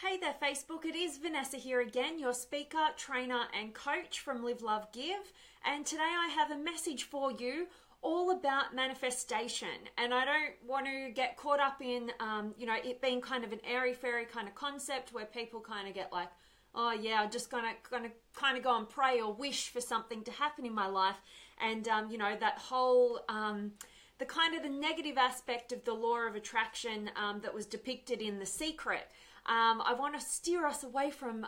Hey there Facebook, it is Vanessa here again, your speaker, trainer and coach from Live, Love, Give. And today I have a message for you all about manifestation. And I don't want to get caught up in, it being kind of an airy-fairy kind of concept where people kind of get like, oh yeah, I'm just gonna kind of go and pray or wish for something to happen in my life. And, that whole... the kind of the negative aspect of the law of attraction that was depicted in The Secret. I want to steer us away from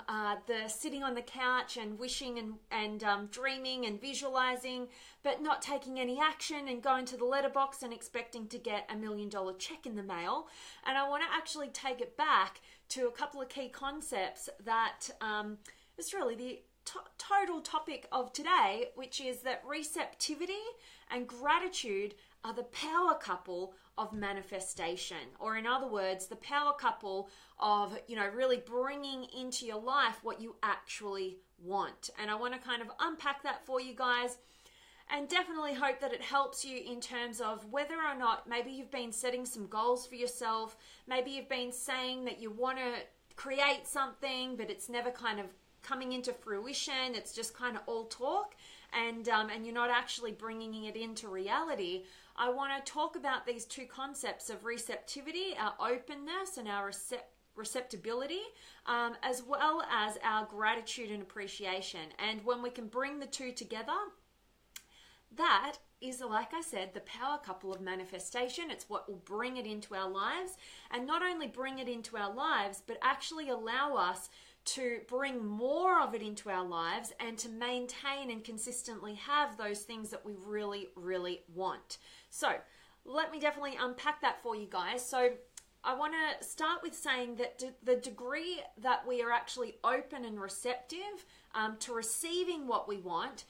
the sitting on the couch and wishing and dreaming and visualizing, but not taking any action and going to the letterbox and expecting to get $1 million check in the mail. And I want to actually take it back to a couple of key concepts that is really the total topic of today, which is that receptivity and gratitude are the power couple of manifestation, or in other words, the power couple of, really bringing into your life what you actually want. And I want to kind of unpack that for you guys and definitely hope that it helps you in terms of whether or not maybe you've been setting some goals for yourself. Maybe you've been saying that you want to create something, but it's never kind of coming into fruition. It's just kind of all talk and you're not actually bringing it into reality. I want to talk about these two concepts of receptivity, our openness and our receptibility, as well as our gratitude and appreciation. And when we can bring the two together, that is, like I said, the power couple of manifestation. It's what will bring it into our lives, and not only bring it into our lives, but actually allow us to bring more of it into our lives and to maintain and consistently have those things that we really, really want. So let me definitely unpack that for you guys. So I want to start with saying that the degree that we are actually open and receptive to receiving what we want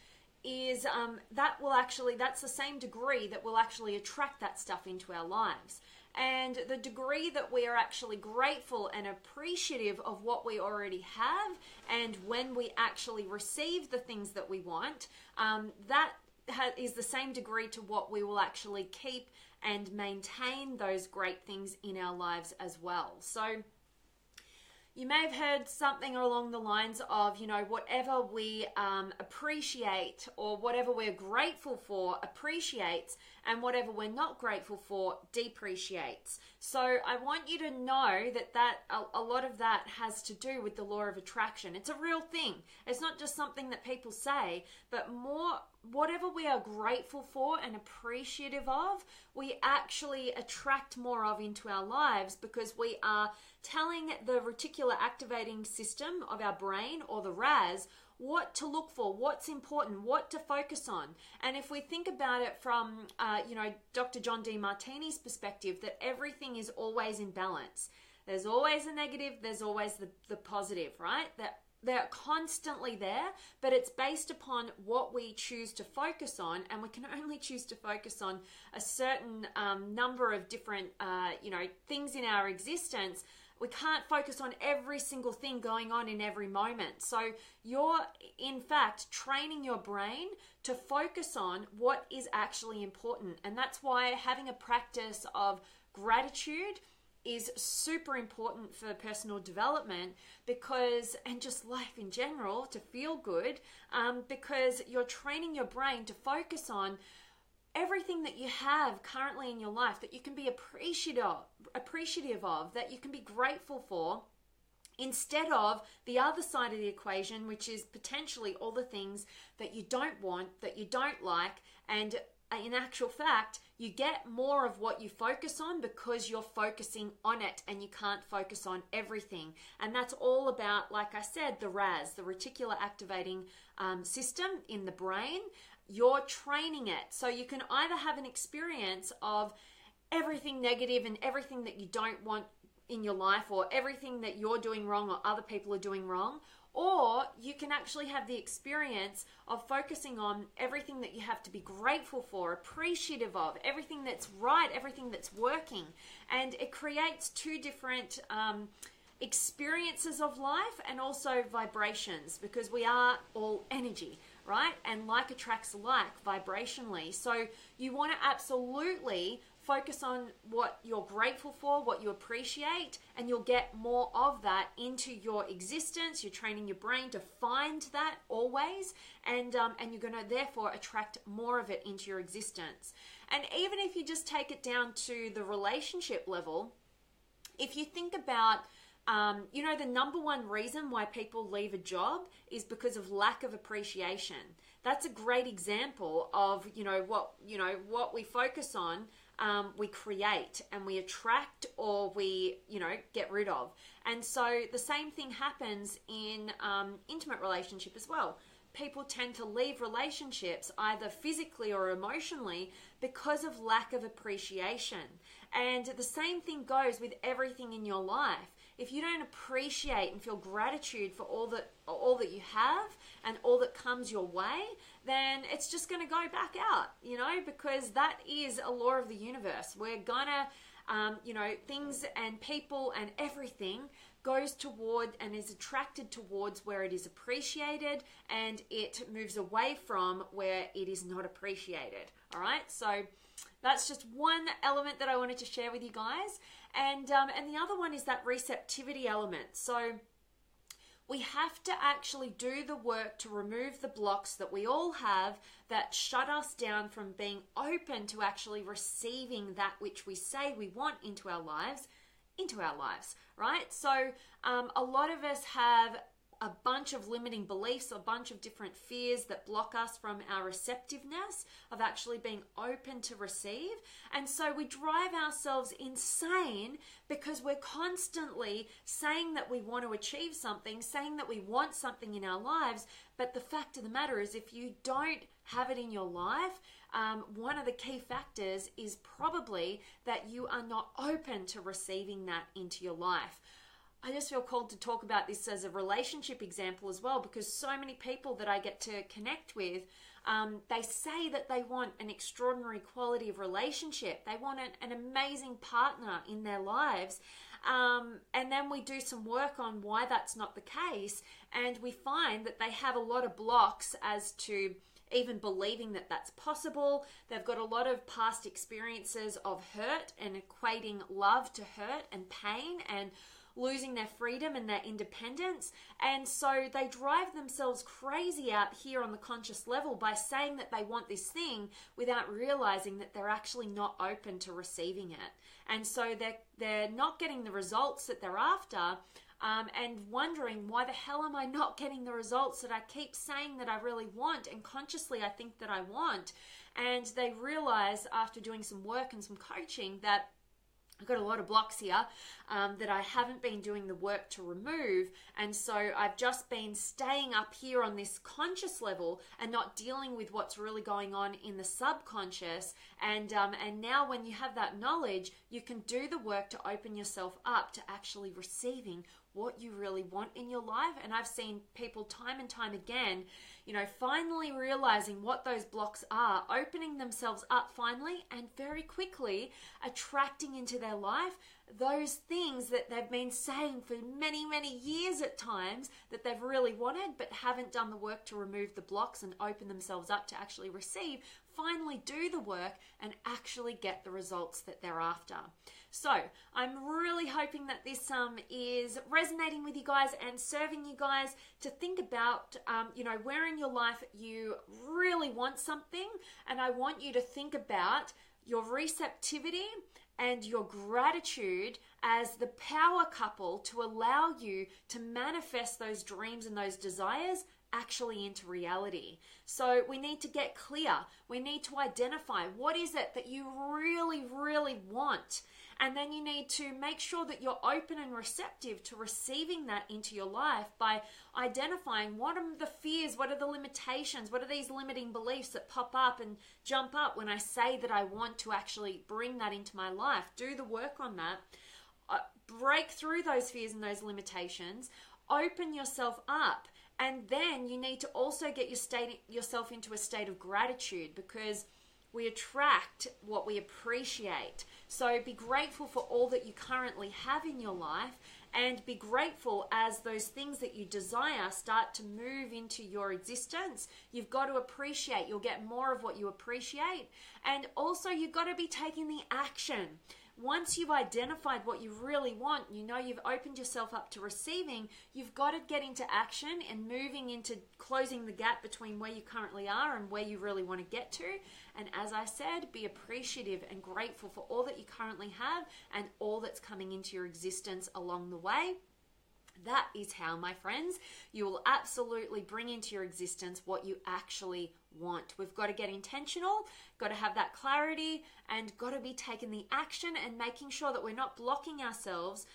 is that's the same degree that will actually attract that stuff into our lives. And the degree that we are actually grateful and appreciative of what we already have, and when we actually receive the things that we want, that is the same degree to what we will actually keep and maintain those great things in our lives as well. So you may have heard something along the lines of, whatever we appreciate or whatever we're grateful for appreciates, and whatever we're not grateful for depreciates. So I want you to know that a lot of that has to do with the law of attraction. It's a real thing. It's not just something that people say, but more whatever we are grateful for and appreciative of, we actually attract more of into our lives, because we are telling the reticular activating system of our brain, or the RAS, what to look for, what's important, what to focus on. And if we think about it from, Dr. John Demartini's perspective, that everything is always in balance. There's always a negative, there's always the positive, right? That they're constantly there, but it's based upon what we choose to focus on, and we can only choose to focus on a certain number of different, things in our existence. We can't focus on every single thing going on in every moment. So you're, in fact, training your brain to focus on what is actually important. And that's why having a practice of gratitude is super important for personal development, and just life in general, to feel good, because you're training your brain to focus on everything that you have currently in your life that you can be appreciative of, that you can be grateful for, instead of the other side of the equation, which is potentially all the things that you don't want, that you don't like, and in actual fact, you get more of what you focus on because you're focusing on it, and you can't focus on everything. And that's all about, like I said, the RAS, the reticular activating system in the brain. You're training it. So you can either have an experience of everything negative and everything that you don't want in your life, or everything that you're doing wrong or other people are doing wrong, or you can actually have the experience of focusing on everything that you have to be grateful for, appreciative of, everything that's right, everything that's working. And it creates two different experiences of life, and also vibrations, because we are all energy, right? And like attracts like vibrationally. So you want to absolutely focus on what you're grateful for, what you appreciate, and you'll get more of that into your existence. You're training your brain to find that always, and you're going to therefore attract more of it into your existence. And even if you just take it down to the relationship level, if you think about the number one reason why people leave a job is because of lack of appreciation. That's a great example of, what we focus on, we create, and we attract, or we, get rid of. And so the same thing happens in intimate relationship as well. People tend to leave relationships either physically or emotionally because of lack of appreciation. And the same thing goes with everything in your life. If you don't appreciate and feel gratitude for all that you have and all that comes your way, then it's just going to go back out, because that is a law of the universe. We're gonna, things and people and everything goes toward and is attracted towards where it is appreciated, and it moves away from where it is not appreciated. All right, so that's just one element that I wanted to share with you guys. And the other one is that receptivity element. So we have to actually do the work to remove the blocks that we all have that shut us down from being open to actually receiving that which we say we want into our lives, right? So a lot of us have a bunch of limiting beliefs, a bunch of different fears that block us from our receptiveness of actually being open to receive. And so we drive ourselves insane because we're constantly saying that we want to achieve something, saying that we want something in our lives. But the fact of the matter is, if you don't have it in your life, one of the key factors is probably that you are not open to receiving that into your life. I just feel called to talk about this as a relationship example as well, because so many people that I get to connect with, they say that they want an extraordinary quality of relationship. They want an amazing partner in their lives. And then we do some work on why that's not the case. And we find that they have a lot of blocks as to even believing that that's possible. They've got a lot of past experiences of hurt and equating love to hurt and pain and losing their freedom and their independence. And so they drive themselves crazy out here on the conscious level by saying that they want this thing without realizing that they're actually not open to receiving it. And so they're not getting the results that they're after, and wondering, why the hell am I not getting the results that I keep saying that I really want and consciously I think that I want? And they realize after doing some work and some coaching that I've got a lot of blocks here that I haven't been doing the work to remove. And so I've just been staying up here on this conscious level and not dealing with what's really going on in the subconscious. And now when you have that knowledge, you can do the work to open yourself up to actually receiving what you really want in your life. And I've seen people time and time again, finally realizing what those blocks are, opening themselves up finally, and very quickly attracting into their life those things that they've been saying for many, many years at times that they've really wanted, but haven't done the work to remove the blocks and open themselves up to actually receive, finally do the work and actually get the results that they're after. So I'm really hoping that this is resonating with you guys and serving you guys to think about, where in your life you really want something. And I want you to think about your receptivity and your gratitude as the power couple to allow you to manifest those dreams and those desires actually into reality. So we need to get clear. We need to identify what is it that you really, really want. And then you need to make sure that you're open and receptive to receiving that into your life by identifying what are the fears, what are the limitations, what are these limiting beliefs that pop up and jump up when I say that I want to actually bring that into my life. Do the work on that. Break through those fears and those limitations. Open yourself up. And then you need to also get yourself into a state of gratitude, because we attract what we appreciate. So be grateful for all that you currently have in your life, and be grateful as those things that you desire start to move into your existence. You've got to appreciate. You'll get more of what you appreciate. And also, you've got to be taking the action. Once you've identified what you really want, you know you've opened yourself up to receiving, you've got to get into action and moving into closing the gap between where you currently are and where you really want to get to. And as I said, be appreciative and grateful for all that you currently have and all that's coming into your existence along the way. That is how, my friends, you will absolutely bring into your existence what you actually want. We've got to get intentional, got to have that clarity, and got to be taking the action and making sure that we're not blocking ourselves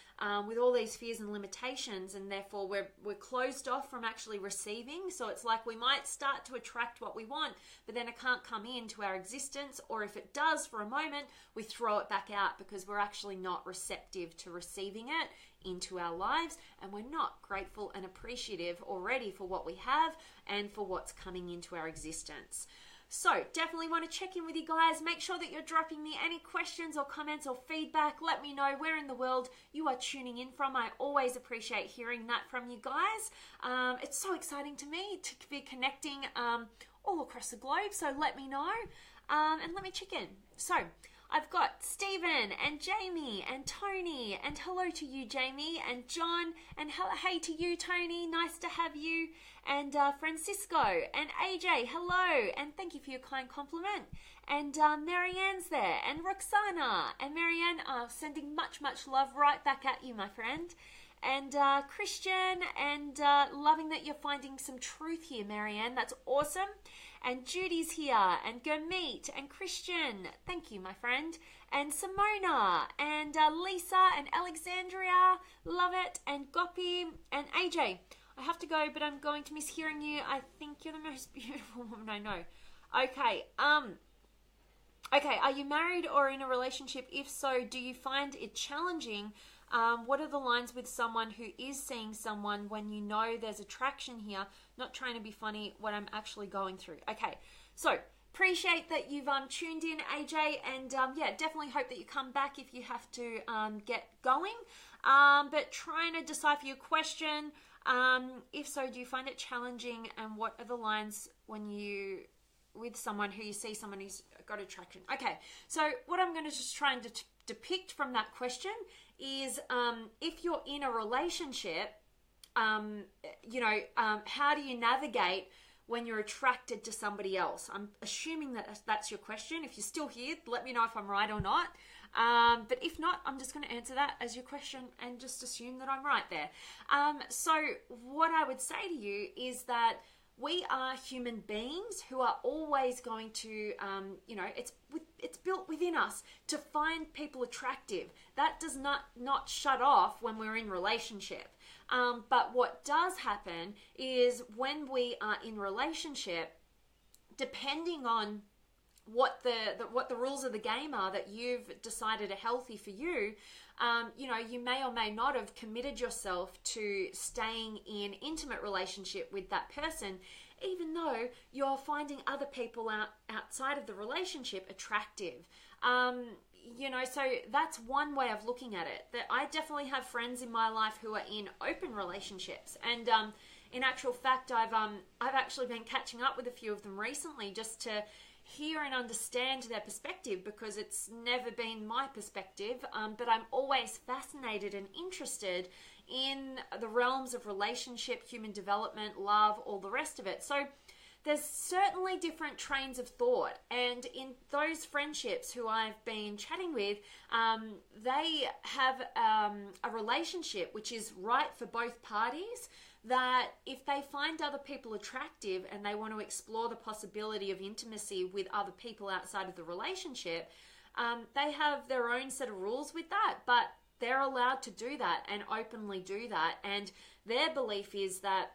with all these fears and limitations, and therefore we're closed off from actually receiving. So it's like we might start to attract what we want, but then it can't come into our existence, or if it does for a moment, we throw it back out because we're actually not receptive to receiving it into our lives, and we're not grateful and appreciative already for what we have and for what's coming into our existence. So definitely want to check in with you guys. Make sure that you're dropping me any questions or comments or feedback. Let me know where in the world you are tuning in from. I always appreciate hearing that from you guys. It's so exciting to me to be connecting all across the globe. So let me know and let me check in. So I've got Stephen and Jamie and Tony, and hello to you, Jamie, and John, and hey to you, Tony, nice to have you, and Francisco and AJ, hello, and thank you for your kind compliment, and Marianne's there, and Roxana, and Marianne, sending much love right back at you, my friend, and Christian, and loving that you're finding some truth here, Marianne, that's awesome. And Judy's here, and Gurmeet, and Christian, thank you, my friend, and Simona, and Lisa, and Alexandria, love it, and Gopi, and AJ. I have to go, but I'm going to miss hearing you. I think you're the most beautiful woman I know. Okay, okay, are you married or in a relationship? If so, do you find it challenging? What are the lines with someone who is seeing someone when you know there's attraction here? Not trying to be funny, what I'm actually going through. Okay, so appreciate that you've tuned in, AJ, and yeah, definitely hope that you come back if you have to get going. But trying to decipher your question. If so, do you find it challenging, and what are the lines when you with someone who you see someone who's got attraction? Okay, so what I'm going to just try and depict from that question is if you're in a relationship, you know, how do you navigate when you're attracted to somebody else? I'm assuming that that's your question. If you're still here, let me know if I'm right or not. But if not, I'm just going to answer that as your question and just assume that I'm right there. So what I would say to you is that we are human beings who are always going to, you know, it's built within us to find people attractive. That does not shut off when we're in relationship. But what does happen is when we are in relationship, depending on what the rules of the game are that you've decided are healthy for you, you know, you may or may not have committed yourself to staying in intimate relationship with that person, even though you're finding other people outside of the relationship attractive. You know, so that's one way of looking at it. That I definitely have friends in my life who are in open relationships, and in actual fact, I've actually been catching up with a few of them recently just to hear and understand their perspective, because it's never been my perspective, but I'm always fascinated and interested in the realms of relationship, human development, love, all the rest of it. So there's certainly different trains of thought, and in those friendships who I've been chatting with, they have a relationship which is right for both parties, that if they find other people attractive and they want to explore the possibility of intimacy with other people outside of the relationship, they have their own set of rules with that, but they're allowed to do that and openly do that. And their belief is that,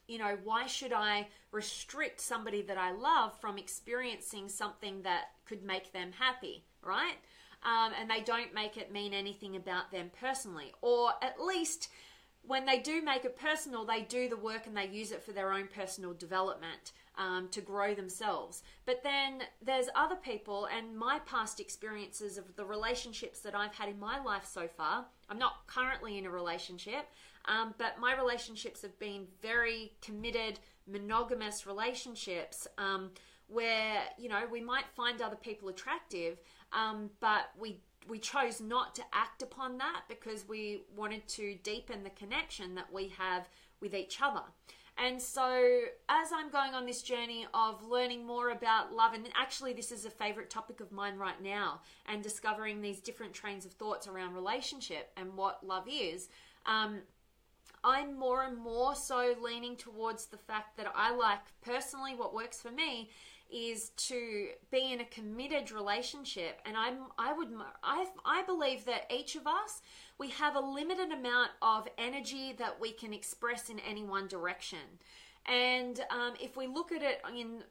you know, why should I restrict somebody that I love from experiencing something that could make them happy, right? And they don't make it mean anything about them personally, or at least when they do make it personal, they do the work and they use it for their own personal development, to grow themselves. But then there's other people, and my past experiences of the relationships that I've had in my life so far. I'm not currently in a relationship, but my relationships have been very committed, monogamous relationships, where, you know, we might find other people attractive, but we chose not to act upon that because we wanted to deepen the connection that we have with each other. And so as I'm going on this journey of learning more about love, and actually this is a favorite topic of mine right now, and discovering these different trains of thoughts around relationship and what love is, I'm more and more so leaning towards the fact that I like, personally, what works for me is to be in a committed relationship. And I believe that each of us, we have a limited amount of energy that we can express in any one direction. And if we look at it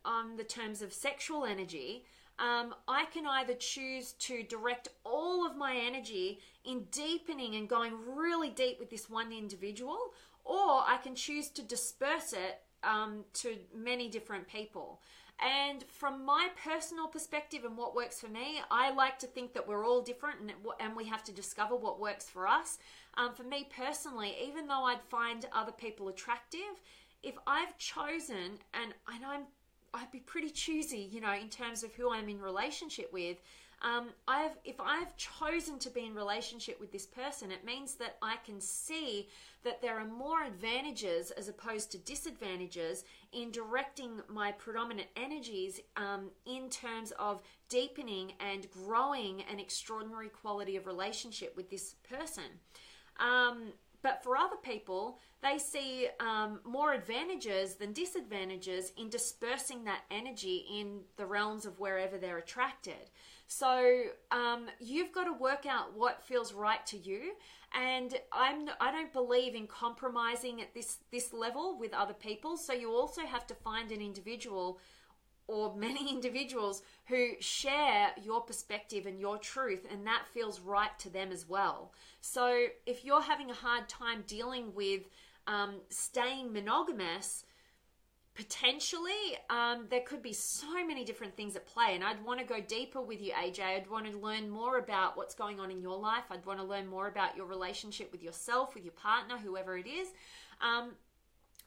on the terms of sexual energy, I can either choose to direct all of my energy in deepening and going really deep with this one individual, or I can choose to disperse it to many different people. And from my personal perspective and what works for me, I like to think that we're all different, and we have to discover what works for us. For me personally, even though I'd find other people attractive, if I've chosen, and I'd be pretty choosy, you know, in terms of who I'm in relationship with. If I've chosen to be in relationship with this person, it means that I can see that there are more advantages as opposed to disadvantages in directing my predominant energies in terms of deepening and growing an extraordinary quality of relationship with this person. But for other people, they see more advantages than disadvantages in dispersing that energy in the realms of wherever they're attracted. So you've got to work out what feels right to you. And I don't believe in compromising at this level with other people. So you also have to find an individual or many individuals who share your perspective and your truth, and that feels right to them as well. So if you're having a hard time dealing with staying monogamous, potentially there could be so many different things at play, and I'd want to go deeper with you, AJ. I'd want to learn more about what's going on in your life. I'd want to learn more about your relationship with yourself, with your partner, whoever it is.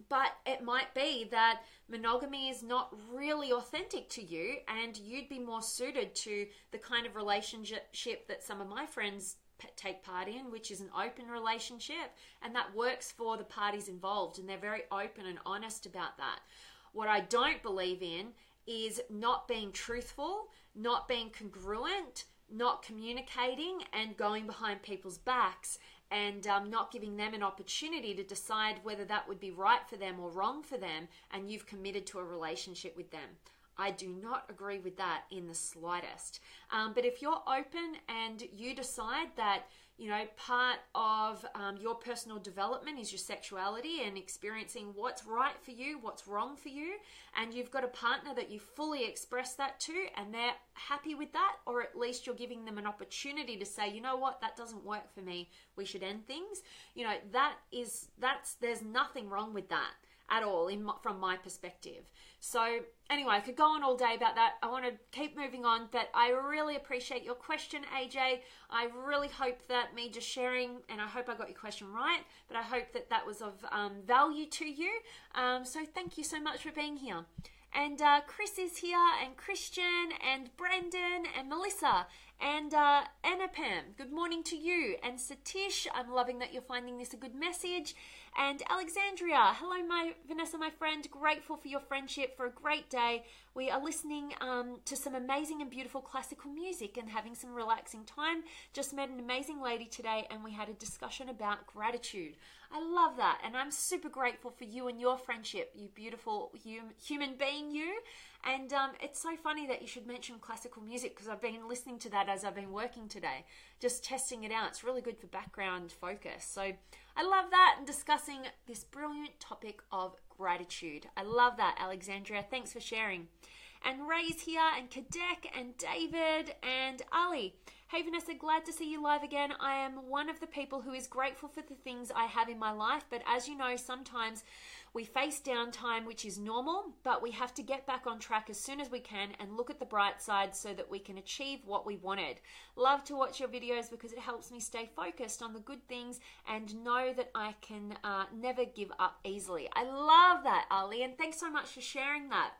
But it might be that monogamy is not really authentic to you, and you'd be more suited to the kind of relationship that some of my friends take part in, which is an open relationship, and that works for the parties involved, and they're very open and honest about that. What I don't believe in is not being truthful, not being congruent, not communicating, and going behind people's backs, and not giving them an opportunity to decide whether that would be right for them or wrong for them, and you've committed to a relationship with them. I do not agree with that in the slightest. But if you're open and you decide that, you know, part of your personal development is your sexuality and experiencing what's right for you, what's wrong for you, and you've got a partner that you fully express that to, and they're happy with that, or at least you're giving them an opportunity to say, you know what, that doesn't work for me, we should end things. You know, there's nothing wrong with that at all from my perspective. So anyway, I could go on all day about that. I want to keep moving on, but I really appreciate your question, AJ. I really hope that me just sharing, and I hope I got your question right, but I hope that that was of value to you. So thank you so much for being here. And Chris is here, and Christian, and Brendan, and Melissa, and Anapam. Good morning to you. And Satish, I'm loving that you're finding this a good message. And Alexandria, hello, Vanessa, my friend. Grateful for your friendship, for a great day. We are listening to some amazing and beautiful classical music and having some relaxing time. Just met an amazing lady today, and we had a discussion about gratitude. I love that, and I'm super grateful for you and your friendship, you beautiful human being, you. And it's so funny that you should mention classical music, because I've been listening to that as I've been working today, just testing it out. It's really good for background focus. So I love that, and discussing this brilliant topic of gratitude. I love that, Alexandria. Thanks for sharing. And Ray's here, and Kadek, and David, and Ali. Hey Vanessa, glad to see you live again. I am one of the people who is grateful for the things I have in my life, but as you know, sometimes we face downtime, which is normal, but we have to get back on track as soon as we can and look at the bright side so that we can achieve what we wanted. Love to watch your videos because it helps me stay focused on the good things and know that I can never give up easily. I love that, Ali, and thanks so much for sharing that.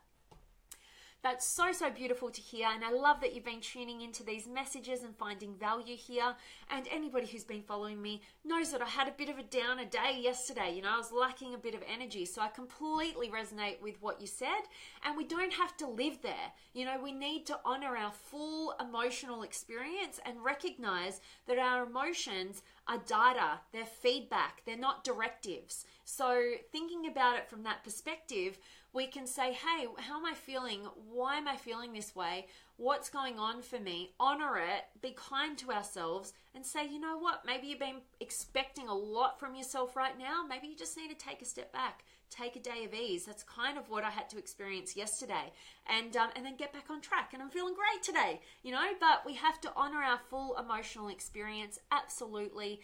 That's so, so beautiful to hear, and I love that you've been tuning into these messages and finding value here. And anybody who's been following me knows that I had a bit of a downer day yesterday. You know, I was lacking a bit of energy, so I completely resonate with what you said, and we don't have to live there. You know, we need to honor our full emotional experience and recognize that our emotions are data, they're feedback, they're not directives. So thinking about it from that perspective, we can say, hey, how am I feeling? Why am I feeling this way? What's going on for me? Honor it, be kind to ourselves, and say, you know what? Maybe you've been expecting a lot from yourself right now. Maybe you just need to take a step back, take a day of ease. That's kind of what I had to experience yesterday, and then get back on track. And I'm feeling great today, you know. But we have to honor our full emotional experience, absolutely.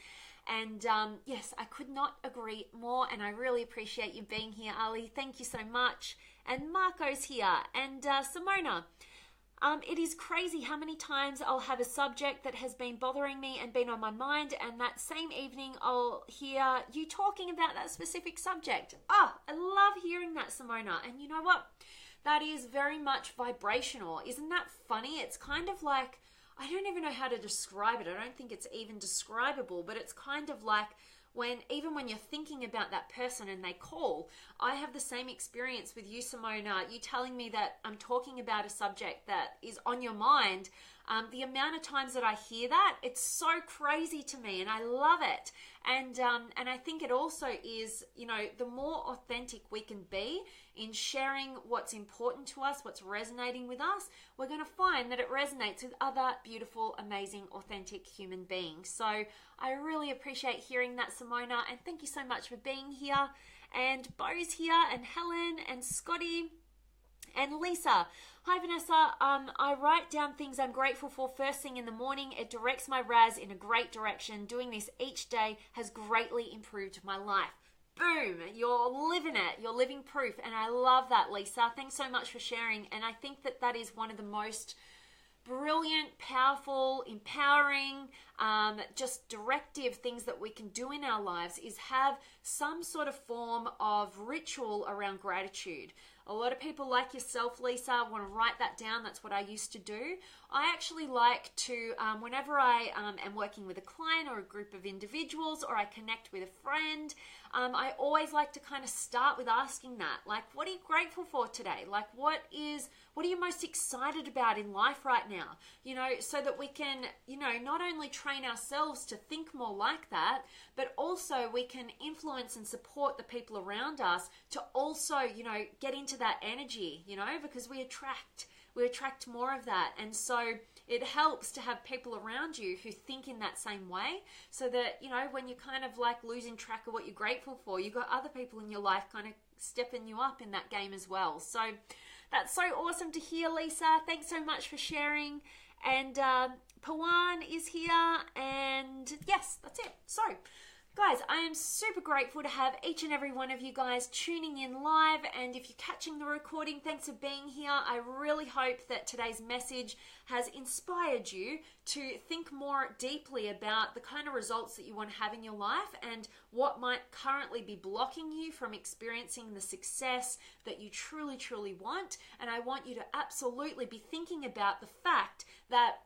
And yes, I could not agree more, and I really appreciate you being here, Ali. Thank you so much. And Marco's here, and Simona. It is crazy how many times I'll have a subject that has been bothering me and been on my mind, and that same evening I'll hear you talking about that specific subject. I love hearing that, Simona. And you know what? That is very much vibrational. Isn't that funny? It's kind of like, I don't even know how to describe it. I don't think it's even describable, but it's kind of like even when you're thinking about that person and they call, I have the same experience with you, Simona. You telling me that I'm talking about a subject that is on your mind. The amount of times that I hear that, it's so crazy to me, and I love it. And I think it also is, you know, the more authentic we can be in sharing what's important to us, what's resonating with us, we're going to find that it resonates with other beautiful, amazing, authentic human beings. So I really appreciate hearing that, Simona, and thank you so much for being here. And Bo's here, and Helen, and Scotty, and Lisa. Hi Vanessa, I write down things I'm grateful for first thing in the morning. It directs my Raz in a great direction. Doing this each day has greatly improved my life. Boom, you're living it. You're living proof. And I love that, Lisa. Thanks so much for sharing. And I think that that is one of the most brilliant, powerful, empowering, just directive things that we can do in our lives is have some sort of form of ritual around gratitude. A lot of people like yourself, Lisa, want to write that down. That's what I used to do. I actually like to, whenever I am working with a client or a group of individuals, or I connect with a friend, I always like to kind of start with asking that, like, what are you grateful for today? Like, what are you most excited about in life right now? You know, so that we can, you know, not only train ourselves to think more like that, but also we can influence and support the people around us to also, you know, get into that energy, you know, because we attract more of that. And so it helps to have people around you who think in that same way, so that, you know, when you're kind of like losing track of what you're grateful for, you've got other people in your life kind of stepping you up in that game as well. So that's so awesome to hear, Lisa. Thanks so much for sharing. And Pawan is here, and yes, that's it. So guys, I am super grateful to have each and every one of you guys tuning in live, and if you're catching the recording, thanks for being here. I really hope that today's message has inspired you to think more deeply about the kind of results that you want to have in your life and what might currently be blocking you from experiencing the success that you truly, truly want. And I want you to absolutely be thinking about the fact that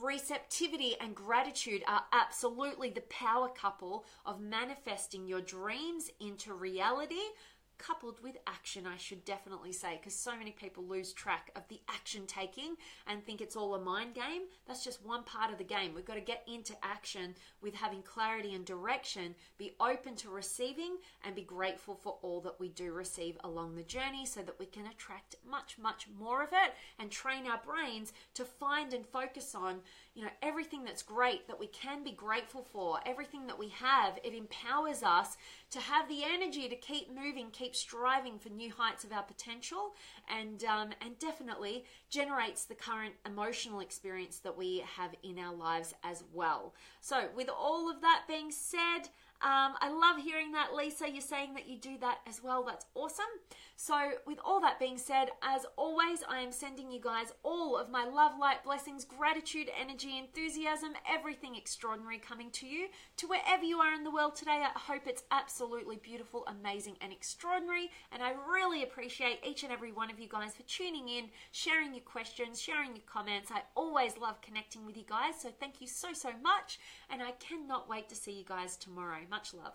receptivity and gratitude are absolutely the power couple of manifesting your dreams into reality, coupled with action, I should definitely say, because so many people lose track of the action taking and think it's all a mind game. That's just one part of the game. We've got to get into action with having clarity and direction, be open to receiving, and be grateful for all that we do receive along the journey, so that we can attract much, much more of it and train our brains to find and focus on, everything that's great that we can be grateful for, everything that we have, it empowers us to have the energy to keep moving, keep striving for new heights of our potential, and definitely generates the current emotional experience that we have in our lives as well. So with all of that being said, I love hearing that, Lisa. You're saying that you do that as well. That's awesome. So with all that being said, as always, I am sending you guys all of my love, light, blessings, gratitude, energy, enthusiasm, everything extraordinary coming to you, to wherever you are in the world today. I hope it's absolutely beautiful, amazing, and extraordinary. And I really appreciate each and every one of you guys for tuning in, sharing your questions, sharing your comments. I always love connecting with you guys. So thank you so, so much. And I cannot wait to see you guys tomorrow. Much love.